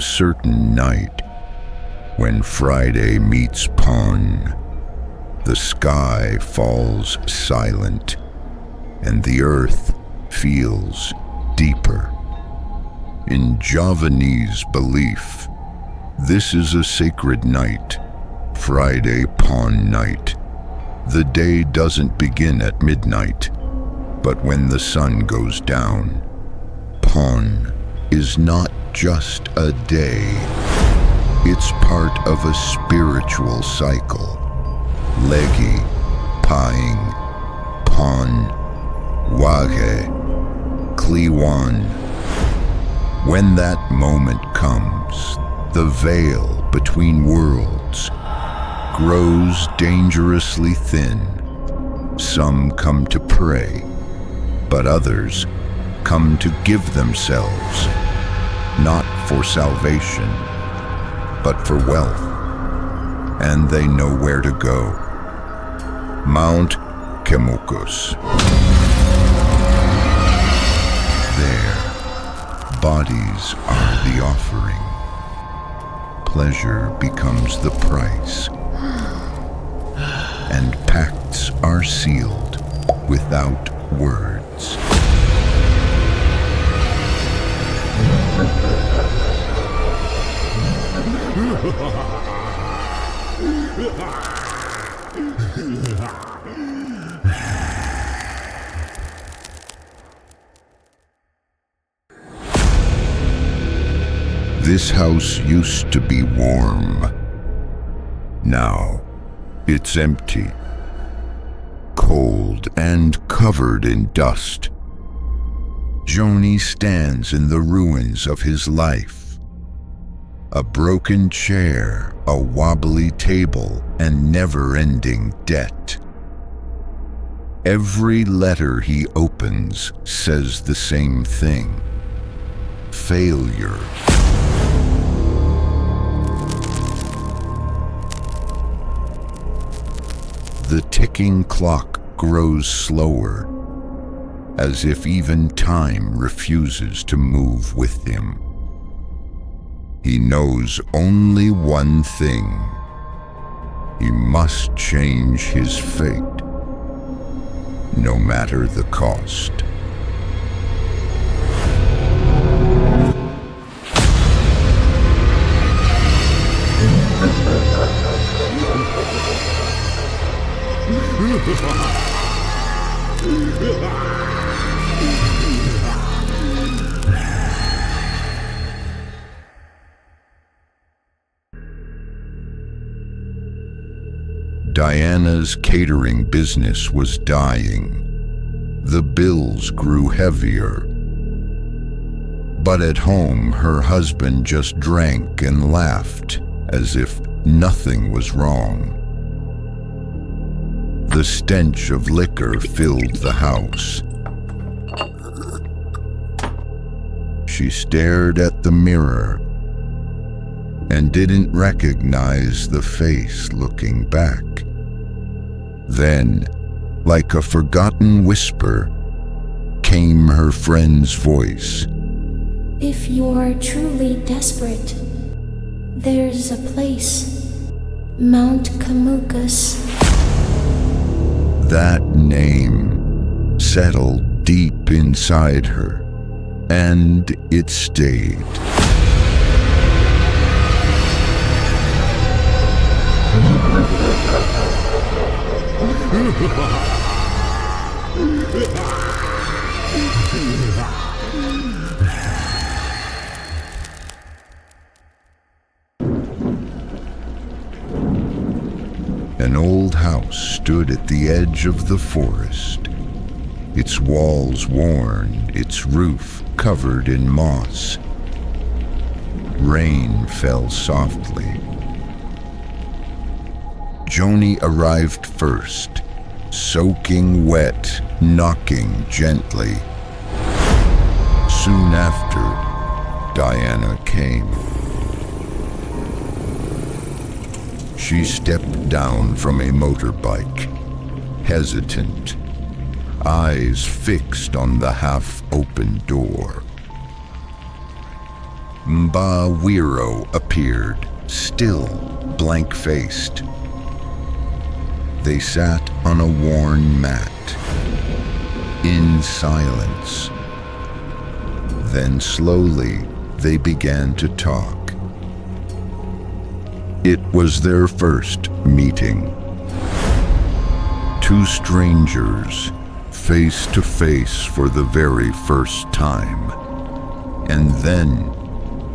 a certain night, when Friday meets Pon, the sky falls silent and the earth feels deeper. In Javanese belief, this is a sacred night, Friday Pon night. The day doesn't begin at midnight, but when the sun goes down. Pon is not just a day, it's part of a spiritual cycle. Legi, Paing, Pon, Wage, Kliwan. When that moment comes, the veil between worlds grows dangerously thin. Some come to pray, but others come to give themselves, not for salvation, but for wealth. And they know where to go. Mount Kemukus. There, bodies are the offering. Pleasure becomes the price. And pacts are sealed without words. This house used to be warm. Now, it's empty, cold and covered in dust. Joni stands in the ruins of his life. A broken chair, a wobbly table, and never-ending debt. Every letter he opens says the same thing: failure. The ticking clock grows slower, as if even time refuses to move with him. He knows only one thing: he must change his fate, no matter the cost. Diana's catering business was dying. The bills grew heavier. But at home, her husband just drank and laughed as if nothing was wrong. The stench of liquor filled the house. She stared at the mirror and didn't recognize the face looking back. Then, like a forgotten whisper, came her friend's voice. If you are truly desperate, there's a place, Mount Kemukus. That name settled deep inside her, and it stayed. An old house stood at the edge of the forest, its walls worn, its roof covered in moss. Rain fell softly. Joni arrived first, soaking wet, knocking gently. Soon after, Diana came. She stepped down from a motorbike, hesitant, eyes fixed on the half-open door. Mbawiro appeared, still blank-faced. They sat on a worn mat, in silence. Then slowly they began to talk. It was their first meeting. Two strangers, face to face for the very first time. And then,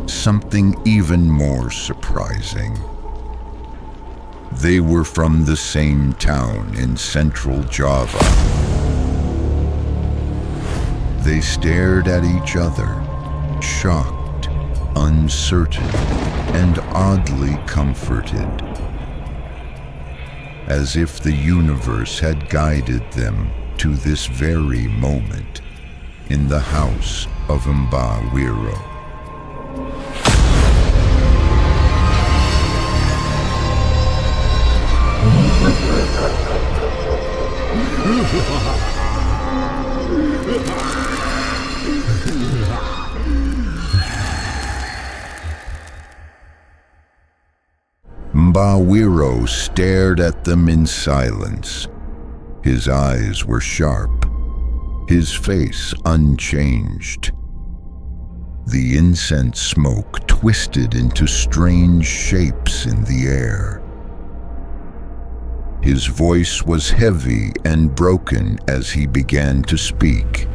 something even more surprising. They were from the same town in central Java. They stared at each other, shocked, uncertain, and oddly comforted, as if the universe had guided them to this very moment in the house of Mbawiro. Mbawiro stared at them in silence. His eyes were sharp, his face unchanged. The incense smoke twisted into strange shapes in the air. His voice was heavy and broken as he began to speak.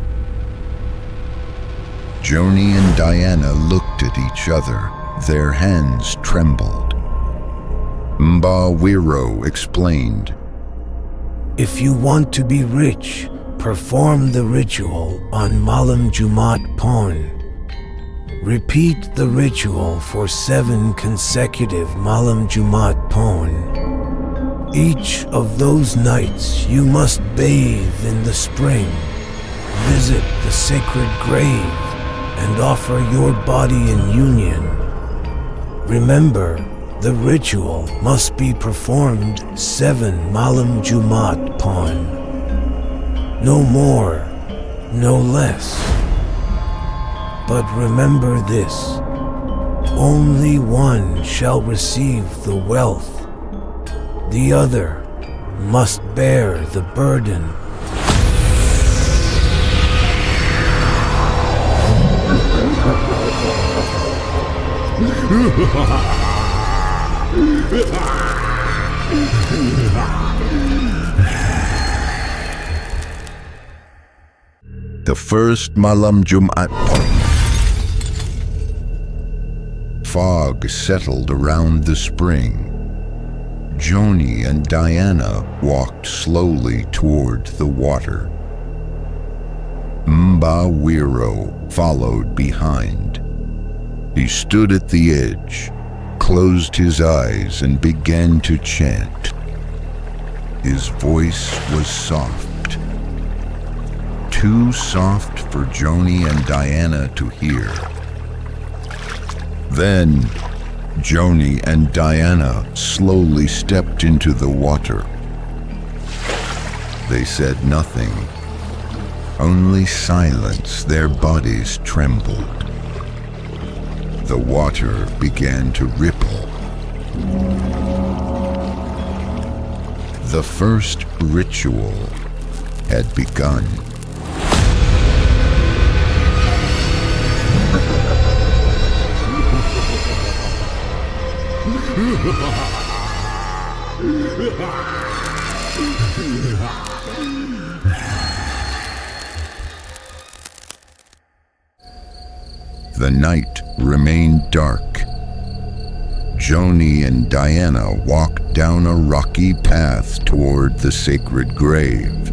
Joni and Diana looked at each other. Their hands trembled. Mbawiro explained, "If you want to be rich, perform the ritual on Malam Jumat Pon. Repeat the ritual for 7 consecutive Malam Jumat Pon. Each of those nights you must bathe in the spring, visit the sacred grave, and offer your body in union. Remember, the ritual must be performed 7 Malam Jumat Pon. No more, no less. But remember this, only one shall receive the wealth. The other must bear the burden." The first Malam Jumat Pon. Fog settled around the spring. Joni and Diana walked slowly toward the water. Mbawiro followed behind. He stood at the edge, closed his eyes, and began to chant. His voice was soft, too soft for Joni and Diana to hear. Then, Joni and Diana slowly stepped into the water. They said nothing, only silence. Their bodies trembled. The water began to ripple. The first ritual had begun. The night remained dark. Joni and Diana walked down a rocky path toward the sacred grave.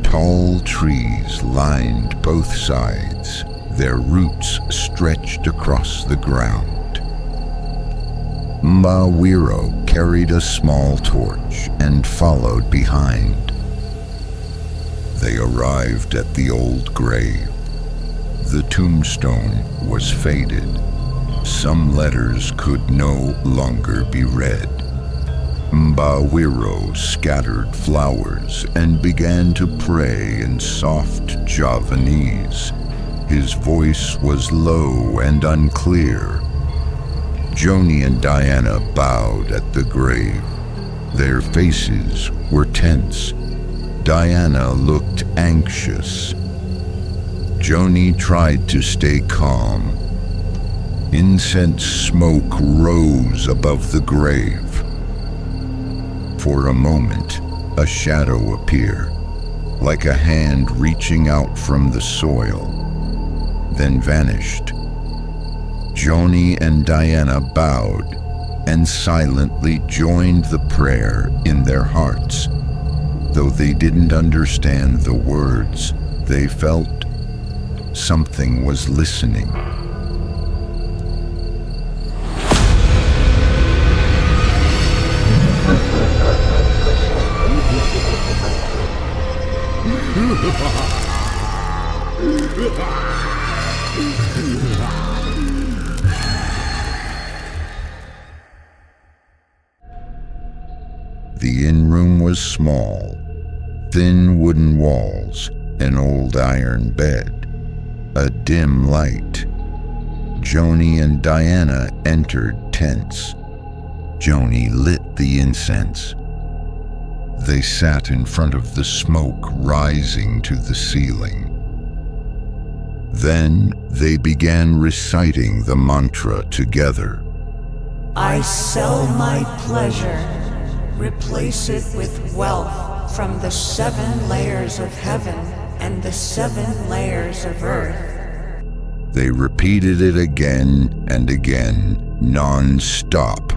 Tall trees lined both sides, their roots stretched across the ground. Mbawiro carried a small torch and followed behind. They arrived at the old grave. The tombstone was faded. Some letters could no longer be read. Mbawiro scattered flowers and began to pray in soft Javanese, His voice was low and unclear. Joni and Diana bowed at the grave. Their faces were tense. Diana looked anxious. Joni tried to stay calm. Incense smoke rose above the grave. For a moment, a shadow appeared, like a hand reaching out from the soil, then vanished. Joni and Diana bowed and silently joined the prayer in their hearts. Though they didn't understand the words, they felt something was listening. The in-room was small, thin wooden walls, an old iron bed, a dim light. Joni and Diana entered tense. Joni lit the incense. They sat in front of the smoke rising to the ceiling. Then they began reciting the mantra together. I sell my pleasure, replace it with wealth from the 7 layers of heaven and the 7 layers of earth. They repeated it again and again, non-stop.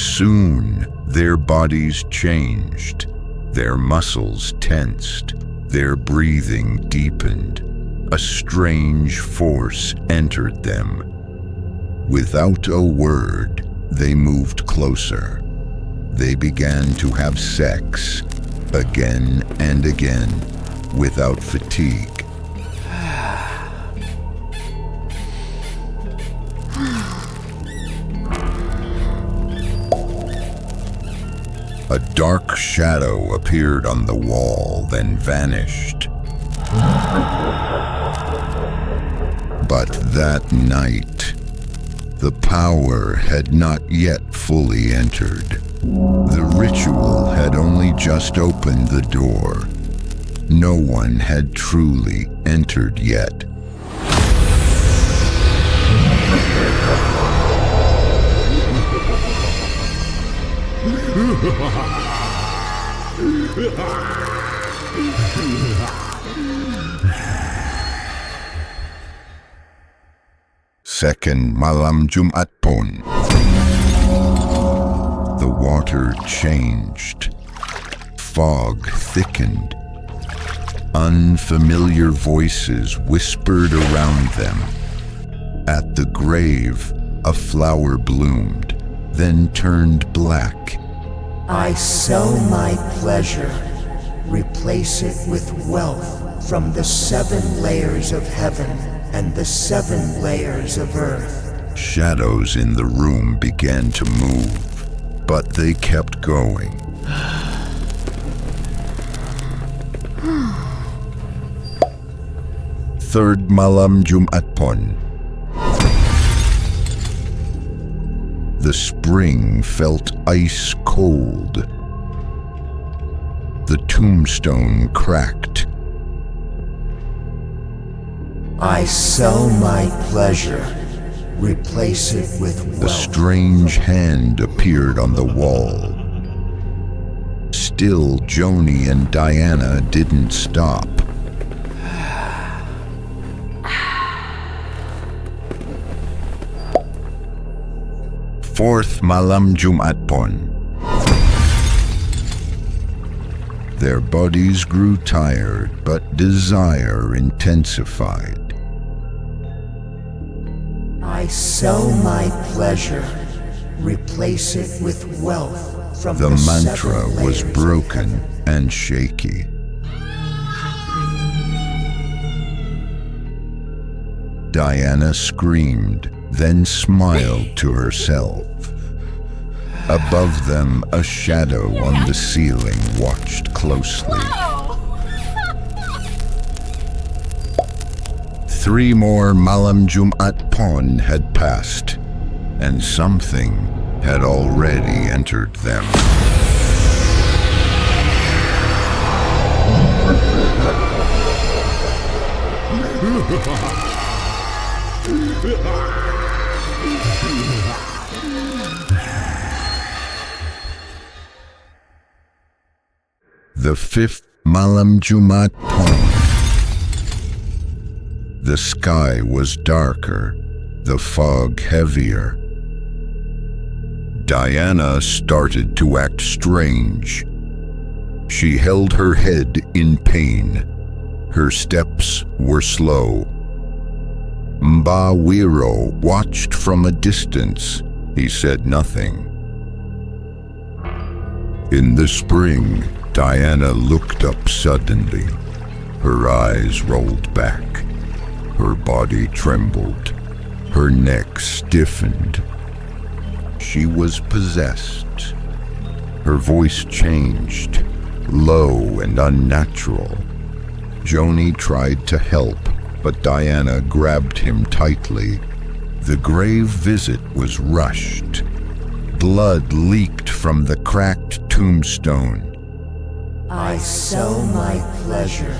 Soon, their bodies changed. Their muscles tensed. Their breathing deepened. A strange force entered them. Without a word, they moved closer. They began to have sex, again and again, without fatigue. A dark shadow appeared on the wall, then vanished. But that night, the power had not yet fully entered. The ritual had only just opened the door. No one had truly entered yet. Second Malam Jumat Pon. The water changed. Fog thickened. Unfamiliar voices whispered around them. At the grave, a flower bloomed, then turned black. I sell my pleasure, replace it with wealth from the 7 layers of heaven and the 7 layers of earth. Shadows in the room began to move, but they kept going. Third Malam Jumat Pon. The spring felt ice cold. The tombstone cracked. I sell my pleasure, replace it with wealth. A strange hand appeared on the wall. Still, Joni and Diana didn't stop. Fourth Malam Jumat Pon. Their bodies grew tired, but desire intensified. I sell my pleasure, replace it with wealth from The the mantra 7 was layers of broken heaven. and shaky. Diana screamed, then smiled to herself. Above them, a shadow on the ceiling watched closely. 3 more Malam Jumat Pon had passed, and something had already entered them. The 5th Malam Jumat Pon. The sky was darker, the fog heavier. Diana started to act strange. She held her head in pain. Her steps were slow. Mbawiro watched from a distance. He said nothing. In the spring, Diana looked up suddenly. Her eyes rolled back. Her body trembled. Her neck stiffened. She was possessed. Her voice changed, low and unnatural. Joni tried to help, but Diana grabbed him tightly. The grave visit was rushed. Blood leaked from the cracked tombstone. I sell my pleasure.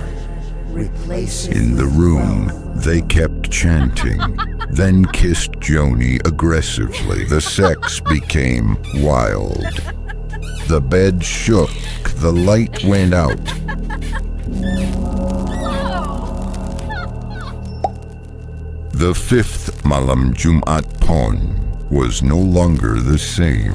Replace it In the with room, wealth. they kept chanting, then kissed Joni aggressively. The sex became wild. The bed shook, the light went out. The 5th Malam Jumat Pon was no longer the same.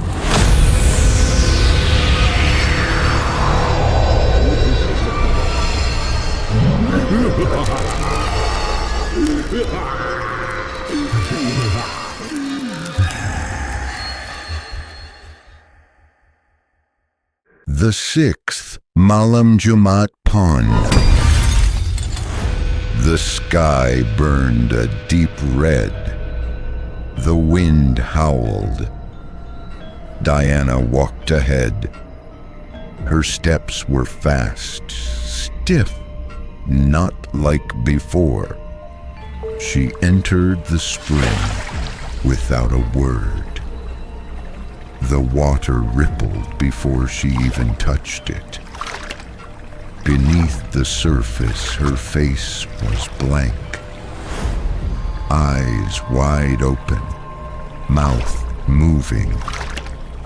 The 6th Malam Jumat Pon. The sky burned a deep red. The wind howled. Diana walked ahead. Her steps were fast, stiff, not like before. She entered the spring without a word. The water rippled before she even touched it. Beneath the surface, her face was blank. Eyes wide open, mouth moving,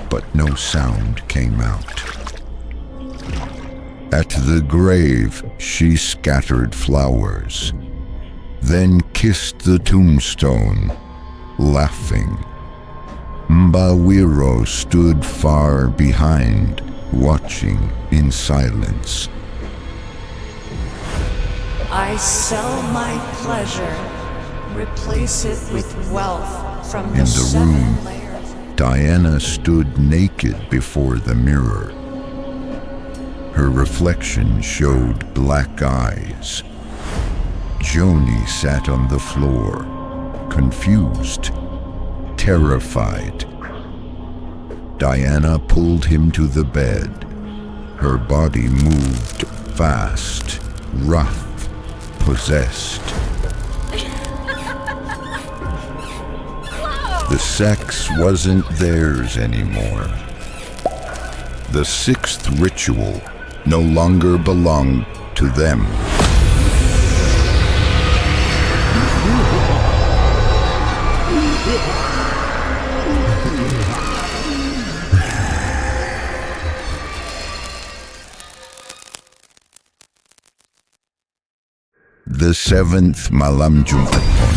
but no sound came out. At the grave, she scattered flowers, then kissed the tombstone, laughing. Mbawiro stood far behind, watching in silence. I sell my pleasure. Replace it with wealth from In the the 7 room, layers. Diana stood naked before the mirror. Her reflection showed black eyes. Joni sat on the floor, confused, terrified. Diana pulled him to the bed. Her body moved fast, rough, possessed. The sex wasn't theirs anymore. The 6th ritual no longer belonged to them. The 7th Malam Jumat Pon.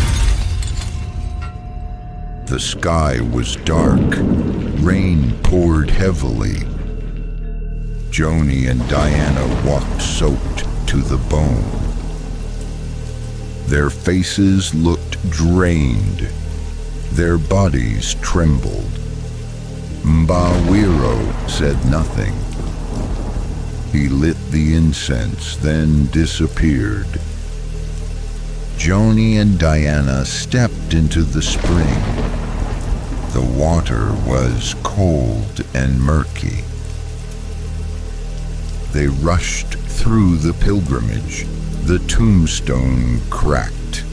The sky was dark. Rain poured heavily. Joni and Diana walked soaked to the bone. Their faces looked drained. Their bodies trembled. Mbawiro said nothing. He lit the incense, then disappeared. Joni and Diana stepped into the spring. The water was cold and murky. They rushed through the pilgrimage. The tombstone cracked.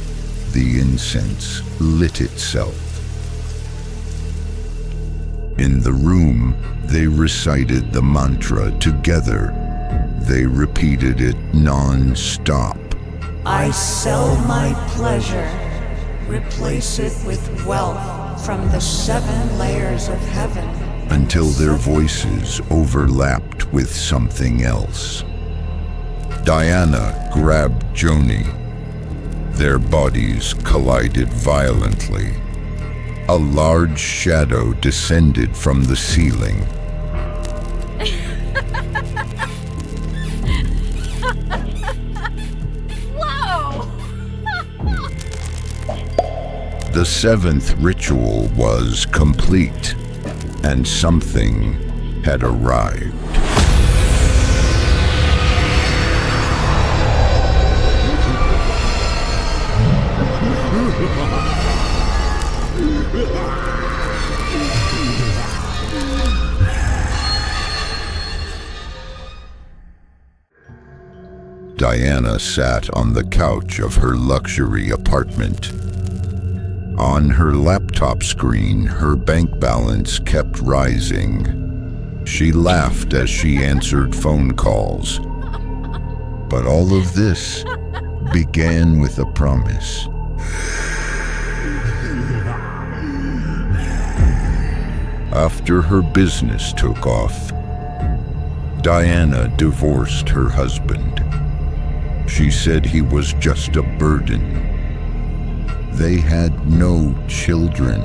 the incense lit itself. In the room, they recited the mantra together. They repeated it non-stop. I sell my pleasure, replace it with wealth from the 7 layers of heaven. Until their voices overlapped with something else. Diana grabbed Joni. Their bodies collided violently. A large shadow descended from the ceiling. Whoa! The 7th ritual was complete, and something had arrived. Diana sat on the couch of her luxury apartment. On her laptop screen, her bank balance kept rising. She laughed as she answered phone calls. But all of this began with a promise. After her business took off, Diana divorced her husband. She said he was just a burden. They had no children.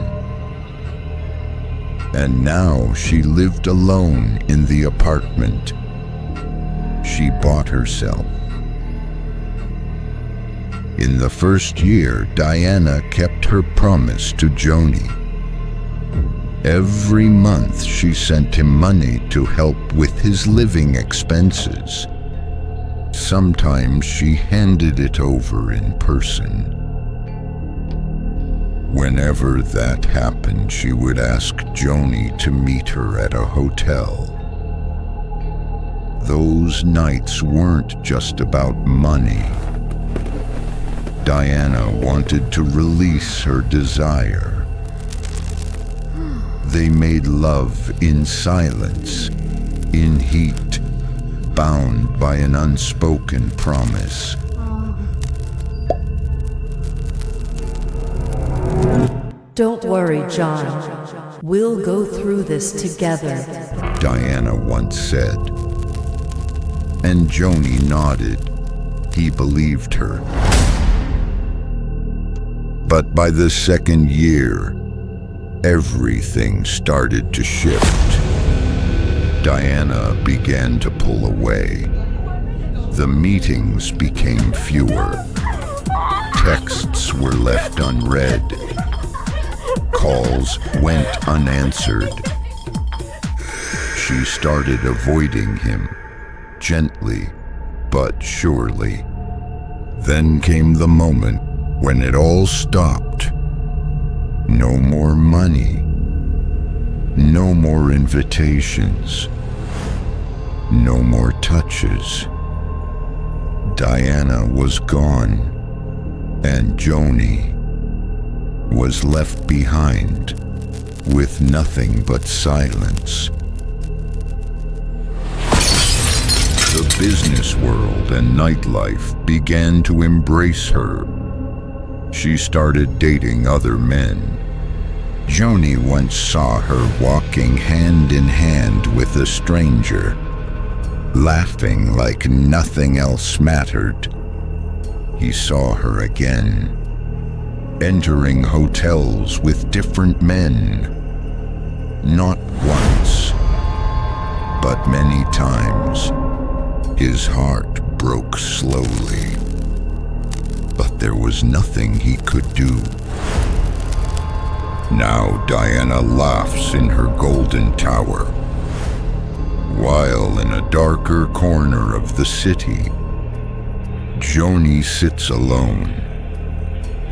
And now she lived alone in the apartment she bought herself. In the first year, Diana kept her promise to Joni. Every month she sent him money to help with his living expenses. Sometimes she handed it over in person. Whenever that happened, she would ask Joni to meet her at a hotel. Those nights weren't just about money. Diana wanted to release her desire. They made love in silence, in heat, bound by an unspoken promise. Don't worry, John. We'll go through this together, Diana once said. And Joni nodded. He believed her. But by the second year, everything started to shift. Diana began to pull away. The meetings became fewer. Texts were left unread. Calls went unanswered. She started avoiding him, gently but surely. Then came the moment when it all stopped. No more money. No more invitations. No more touches. Diana was gone, and Joni was left behind with nothing but silence. The business world and nightlife began to embrace her. She started dating other men. Joni once saw her walking hand in hand with a stranger, laughing like nothing else mattered. He saw her again, entering hotels with different men. Not once, but many times. His heart broke slowly, but there was nothing he could do. Now Diana laughs in her golden tower, while in a darker corner of the city, Joni sits alone,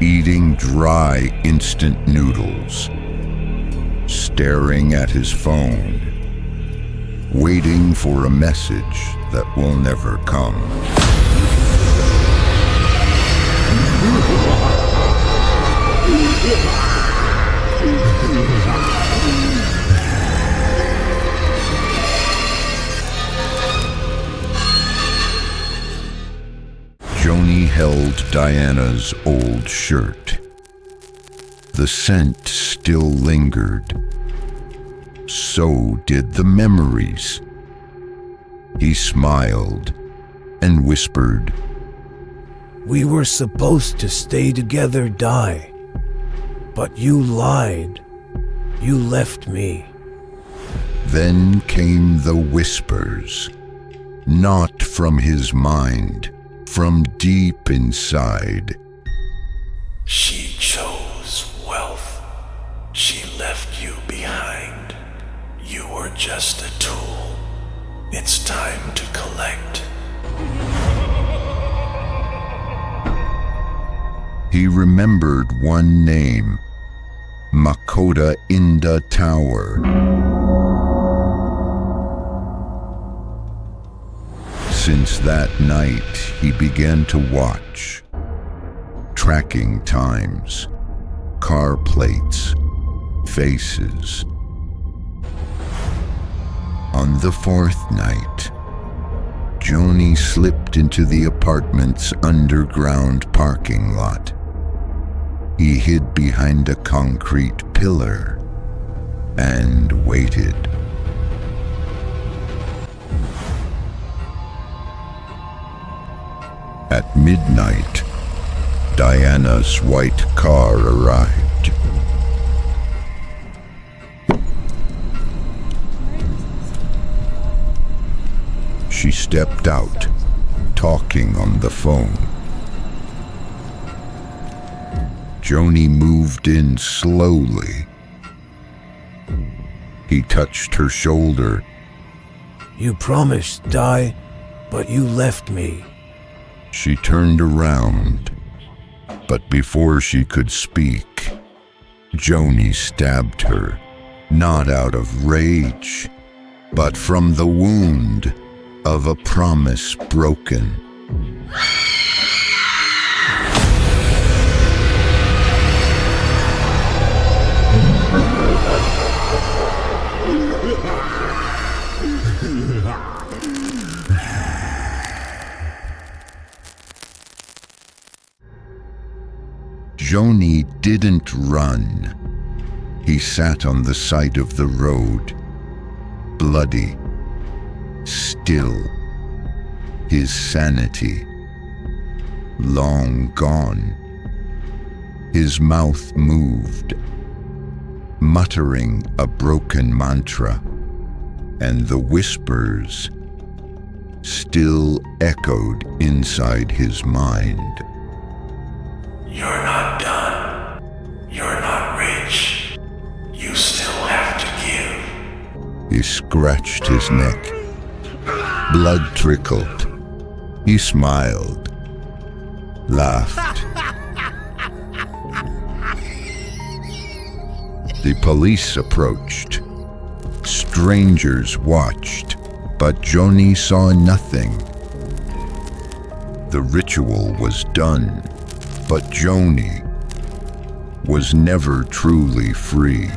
eating dry instant noodles, staring at his phone, waiting for a message that will never come. Diana's old shirt. The scent still lingered. So did the memories. He smiled and whispered, We were supposed to stay together, Di. But you lied. You left me. Then came the whispers, not from his mind, from deep inside. She chose wealth. She left you behind. You were just a tool. It's time to collect. He remembered one name, Makota Inda Tower. Since that night, he began to watch. Tracking times, car plates, faces. On the fourth night, Joni slipped into the apartment's underground parking lot. He hid behind a concrete pillar and waited. At midnight, Diana's white car arrived. She stepped out, talking on the phone. Joni moved in slowly. He touched her shoulder. You promised, Di, but you left me. She turned around, but before she could speak, Joni stabbed her, not out of rage, but from the wound of a promise broken. Joni didn't run. He sat on the side of the road, bloody, still, his sanity long gone. His mouth moved, muttering a broken mantra, and the whispers still echoed inside his mind. You're not done. You're not rich. You still have to give. He scratched his neck. Blood trickled. He smiled, laughed. The police approached. Strangers watched, but Joni saw nothing. The ritual was done, but Joni was never truly free.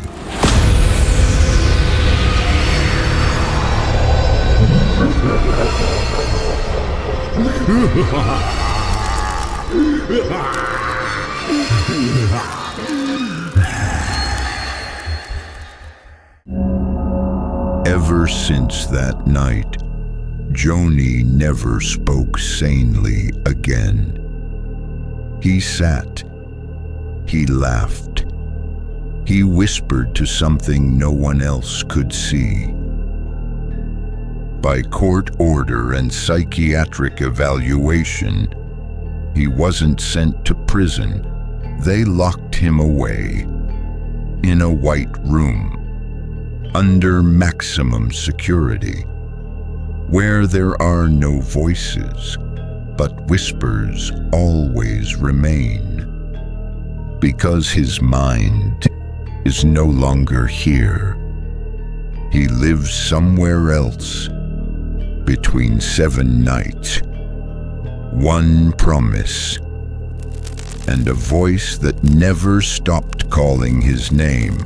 Ever since that night, Joni never spoke sanely again. He sat, he laughed, he whispered to something no one else could see. By court order and psychiatric evaluation, he wasn't sent to prison. They locked him away in a white room, under maximum security, where there are no voices, but whispers always remain. Because his mind is no longer here. He lives somewhere else, between 7 nights, one promise, and a voice that never stopped calling his name.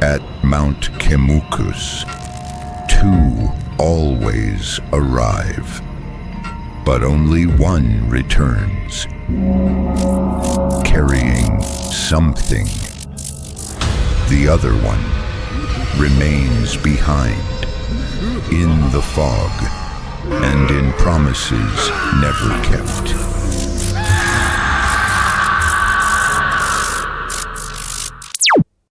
At Mount Kemukus, two always arrive, but only one returns, carrying something. The other one remains behind, in the fog, and in promises never kept.